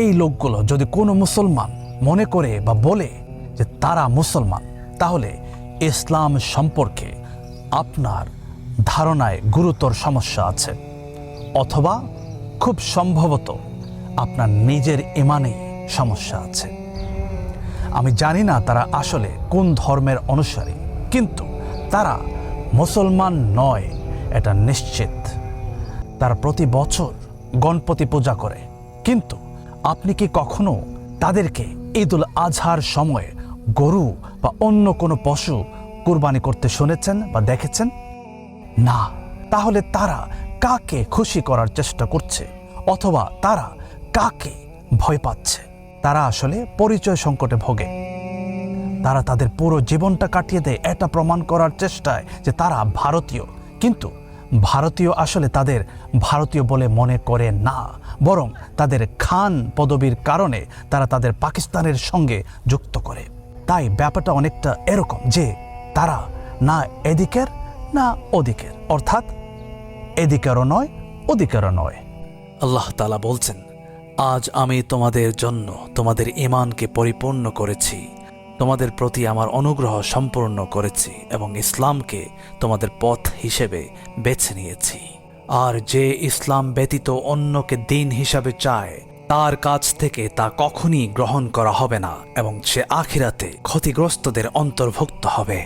এই লোকগুলো যদি কোনো মুসলমান মনে করে বা বলে যে তারা মুসলমান, তাহলে ইসলাম সম্পর্কে আপনার ধারণায় গুরুতর সমস্যা আছে, অথবা খুব সম্ভবত আপনার নিজের ঈমানেই সমস্যা আছে। আমি জানি না তারা আসলে কোন ধর্মের অনুসারী, কিন্তু তারা মুসলমান নয় এটা নিশ্চিত। তারা প্রতি বছর গণপতি পূজা করে, কিন্তু আপনি কি কখনো তাদেরকে ঈদুল আজহার সময় গরু বা অন্য কোনো পশু কুরবানি করতে শুনেছেন বা দেখেছেন? না। তাহলে তারা কাকে খুশি করার চেষ্টা করছে, অথবা তারা কাকে ভয় পাচ্ছে? তারা আসলে পরিচয় সংকটে ভোগে। তারা তাদের পুরো জীবনটা কাটিয়ে দেয় এটা প্রমাণ করার চেষ্টায় যে তারা ভারতীয়, কিন্তু ভারতীয় আসলে তাদের ভারতীয় বলে মনে করে না, বরং তাদের খান পদবীর কারণে তারা তাদের পাকিস্তানের সঙ্গে যুক্ত করে। তাই ব্যাপারটা অনেকটা এরকম যে তারা না এদিকের না ওদিকের, অর্থাৎ এদিকেরও নয় ওদিকেরও নয়। আল্লাহ তাআলা বলছেন, আজ আমি তোমাদের জন্য তোমাদের ঈমানকে পরিপূর্ণ করেছি, তোমাদের প্রতি আমার অনুগ্রহ সম্পূর্ণ করেছি এবং ইসলামকে তোমাদের পথ হিসেবে বেছে নিয়েছি। আর যে ইসলাম ব্যতীত অন্যকে দিন হিসাবে চায়, তার কাছ থেকে তা কখনই গ্রহণ করা হবে না এবং সে আখিরাতে ক্ষতিগ্রস্তদের অন্তর্ভুক্ত হবে।